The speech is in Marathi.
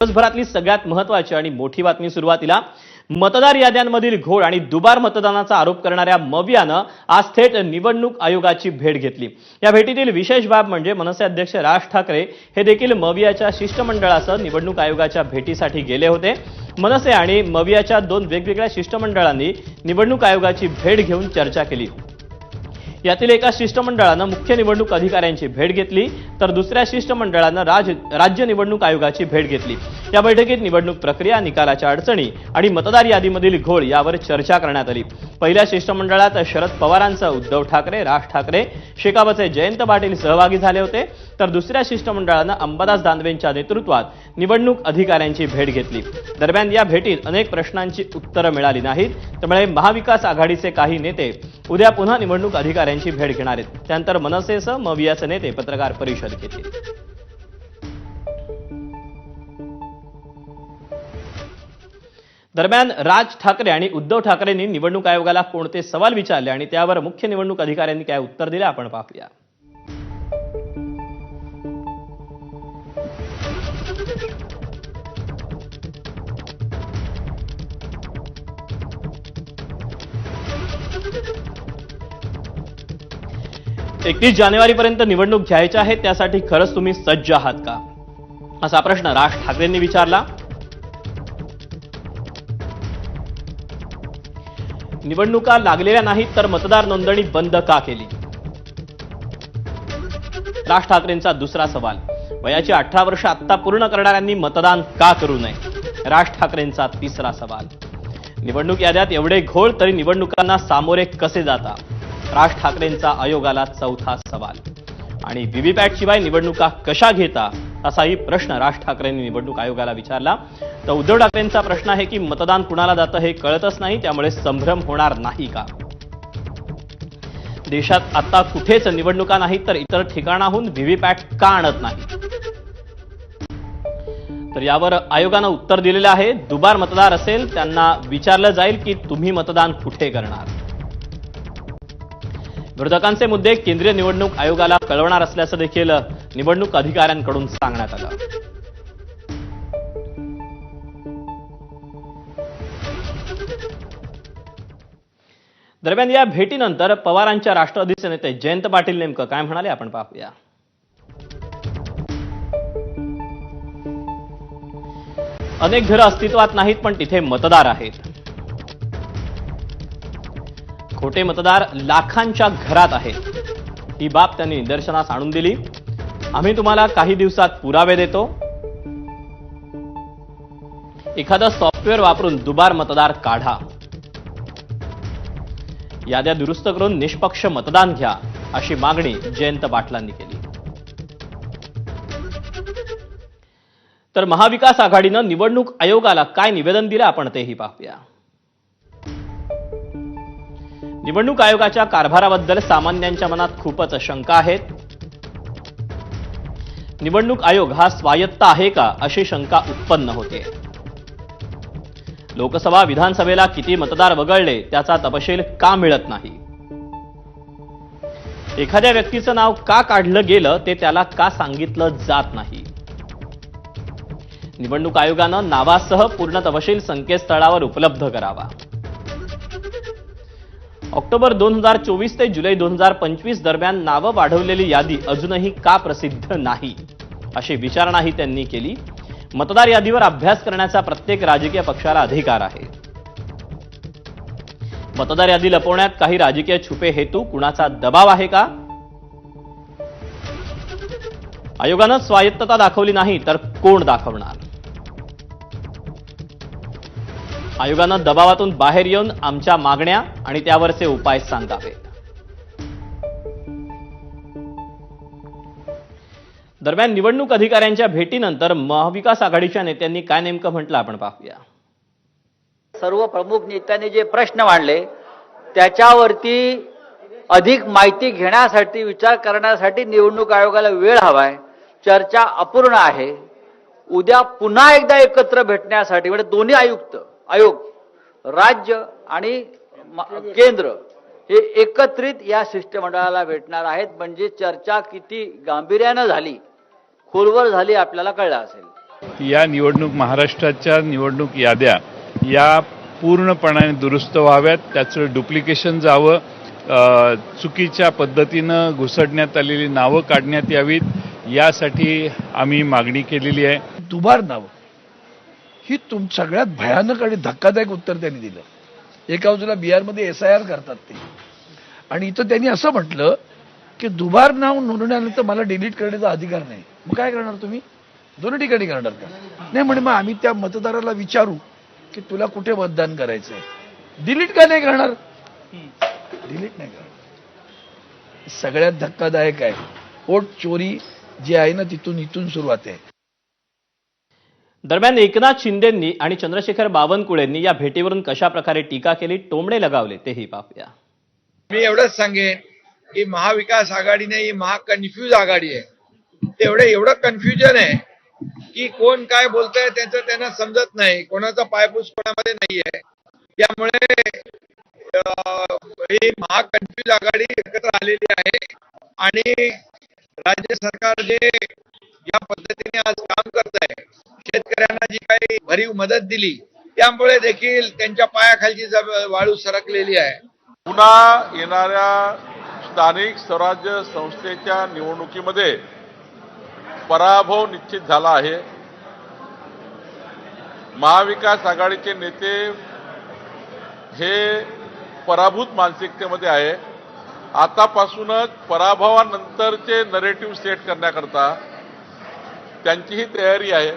दिवसभरातली सगळ्यात महत्त्वाची आणि मोठी बातमी सुरुवातीला मतदार याद्यांमधील घोळ आणि दुबार मतदानाचा आरोप करणाऱ्या मवियानं आज थेट निवडणूक आयोगाची भेट घेतली। या भेटीतील विशेष बाब म्हणजे मनसे अध्यक्ष राज ठाकरे हे देखील मवियाच्या शिष्टमंडळासह निवडणूक आयोगाच्या भेटीसाठी गेले होते। मनसे आणि मवियाच्या दोन वेगवेगळ्या शिष्टमंडळांनी निवडणूक आयोगाची भेट घेऊन चर्चा केली। यातील एका शिष्टमंडळानं मुख्य निवडणूक अधिकाऱ्यांची भेट घेतली तर दुसऱ्या शिष्टमंडळानं राज्य निवडणूक आयोगाची भेट घेतली। या बैठकीत निवडणूक प्रक्रिया, निकालाच्या अडचणी आणि मतदार यादीमधील घोळ यावर चर्चा करण्यात आली। पहिल्या शिष्टमंडळात शरद पवारांचे उद्धव ठाकरे, राज ठाकरे, शेकापचे जयंत पाटील सहभागी झाले होते तर दुसऱ्या शिष्टमंडळानं अंबादास दानवेंच्या नेतृत्वात निवडणूक अधिकाऱ्यांची भेट घेतली। दरम्यान या भेटीत अनेक प्रश्नांची उत्तरं मिळाली नाहीत, त्यामुळे महाविकास आघाडीचे काही नेते उद्या पुन्हा निवडणूक अधिकाऱ्यांची भेट घेणार आहेत। त्यानंतर मनसेसह मवियाचे नेते पत्रकार परिषद घेतील। दरम्यान राज ठाकरे आणि उद्धव ठाकरेंनी निवडणूक आयोगाला कोणते सवाल विचारले आणि त्यावर मुख्य निवडणूक अधिकाऱ्यांनी काय उत्तर दिले आपण पाहूया। एकतीस जानेवारीपर्यंत निवडणूक घ्यायची आहे, त्यासाठी खरंच तुम्ही सज्ज आहात का, असा प्रश्न राज ठाकरेंनी विचारला। निवडणुका लागलेल्या नाहीत तर मतदार नोंदणी बंद का केली, राज ठाकरेंचा दुसरा सवाल। वयाची 18 वर्ष आत्ता पूर्ण करणाऱ्यांनी मतदान का करू नये, राज ठाकरेंचा तिसरा सवाल। निवडणूक याद्यात एवढे घोळ तरी निवडणुकांना सामोरे कसे जाता, राज ठाकरेंचा आयोगाला चौथा सवाल। आणि व्हीव्हीपॅट शिवाय निवडणुका कशा घेता, असाही प्रश्न राज ठाकरेंनी निवडणूक आयोगाला विचारला। तर उद्धव ठाकरेंचा प्रश्न आहे की मतदान कुणाला जातं हे कळतच नाही, त्यामुळे संभ्रम होणार नाही का। देशात आता कुठेच निवडणुका नाहीत तर इतर ठिकाणाहून व्हीव्हीपॅट का आणत नाही, तर यावर आयोगानं उत्तर दिलेलं आहे। दुबार मतदार असेल त्यांना विचारलं जाईल की तुम्ही मतदान कुठे करणार। विरोधकांचे मुद्दे केंद्रीय निवडणूक आयोगाला कळवणार असल्याचं देखील निवडणूक अधिकाऱ्यांकडून सांगण्यात आलं। दरम्यान या भेटीनंतर पवारांच्या राष्ट्रवादीचे नेते जयंत पाटील नेमकं काय म्हणाले आपण पाहूया। अनेक घरं अस्तित्वात नाहीत पण तिथे मतदार आहेत। खोटे मतदार लाखांच्या घरात आहेत, ही बाब त्यांनी निदर्शनास आणून दिली। आम्ही तुम्हाला काही दिवसात पुरावे देतो। एखादं सॉफ्टवेअर वापरून दुबार मतदार काढा, याद्या दुरुस्त करून निष्पक्ष मतदान घ्या, अशी मागणी जयंत पाटलांनी केली। तर महाविकास आघाडीनं निवडणूक आयोगाला काय निवेदन दिलं आपण तेही पाहूया। निवडणूक आयोगाच्या कारभाराबद्दल सामान्यांच्या मनात खूपच शंका आहेत। निवडणूक आयोग हा स्वायत्त आहे का, अशी शंका उत्पन्न होते। लोकसभा, विधानसभेला किती मतदार वगळले त्याचा तपशील का मिळत नाही, एखाद्या व्यक्तीचं नाव का काढलं गेलं ते त्याला का सांगितलं जात नाही। निवडणूक आयोगानं नावासह पूर्ण तपशील संकेतस्थळावर उपलब्ध करावा। ऑक्टोबर 2024 ते जुलै 2025 दरम्यान नावं वाढवलेली यादी अजूनही का प्रसिद्ध नाही, अशी विचारणाही त्यांनी केली। मतदार यादीवर अभ्यास करण्याचा प्रत्येक राजकीय पक्षाला अधिकार आहे। मतदार यादी लपवण्यात काही राजकीय छुपे हेतू, कुणाचा दबाव आहे का। आयोगानं स्वायत्तता दाखवली नाही तर कोण दाखवणार। आयोगानं दबावातून बाहेर येऊन आमच्या मागण्या आणि त्यावरचे उपाय सांगावेत। दरम्यान निवडणूक अधिकाऱ्यांच्या भेटीनंतर महाविकास आघाडीच्या नेत्यांनी काय नेमकं म्हटलं आपण पाहूया। सर्व प्रमुख नेत्यांनी जे प्रश्न मांडले त्याच्यावरती अधिक माहिती घेण्यासाठी, विचार करण्यासाठी निवडणूक आयोगाला वेळ हवाय। चर्चा अपूर्ण आहे। उद्या पुन्हा एकदा एकत्र भेटण्यासाठी म्हणजे दोन्ही आयोग राज्य आणि केंद्र हे एकत्रित या शिष्टमंडळाला भेटणार आहेत। म्हणजे चर्चा किती गांभीर्याने झाली, खोलवर झाली आपल्याला कळलं असेल। या निवडणूक महाराष्ट्राच्या निवडणूक याद्या या पूर्णपणाने दुरुस्त व्हाव्यात, त्याचं डुप्लिकेशन जावं, चुकीच्या पद्धतीनं घुसडण्यात आलेली नावं काढण्यात यावीत, यासाठी आम्ही मागणी केलेली आहे. दुबार नाव ही सगळ्यात भयानक आणि धक्कादायक उत्तर त्यांनी दिलं. एका बाजूला बिहारमध्ये SIR करतात ते, आणि इथं त्यांनी असं म्हटलं की दुबार नाव नोंदवण्यानंतर मला डिलीट करण्याचा अधिकार नाही. मग काय करणार तुम्ही? दोन्ही ठिकाणी करणार का? नाही म्हणे मग आम्ही त्या मतदाराला विचारू की तुला कुठे मतदान करायचंय. डिलीट का नाही करणार? डिलीट नाही करणार. सगळ्यात धक्कादायक आहे. वोट चोरी जी आहे ना इथून सुरुवात आहे. दरम्यान एकनाथ शिंदेंनी आणि चंद्रशेखर बावनकुळेंनी या भेटीवरून कशा प्रकारे टीका केली, टोमणे लगावले, तेही पाहूया. मी एवढंच सांगेन की महाविकास आघाडी नाही, ही महाकन्फ्यूज आघाडी आहे. एवढं कन्फ्युजन आहे की कोण काय बोलतंय त्याचं त्यांना समजत नाही, कोणाचा पायपूस कोणामध्ये नाहीये. त्यामुळे ही महाकन्फ्यूज आघाडी एकत्र आलेली आहे आणि राज्य सरकार जे या पद्धतीने आज काम करत आहे, शेतकऱ्यांना जी काही भरीव मदत दिली त्यामुळे देखील त्यांच्या पायाखालची वाळू सरकलेली आहे. पुन्हा येणाऱ्या स्थानिक स्वराज्य संस्थेच्या निवडणुकीमध्ये पराभव निश्चित झाला आहे. महाविकास आघाडीचे नेते हे पराभूत मानसिकतेमध्ये आहे. आतापासूनच पराभवानंतरचे नरेटिव्ह सेट करण्याकरता त्यांची ही तयारी आहे.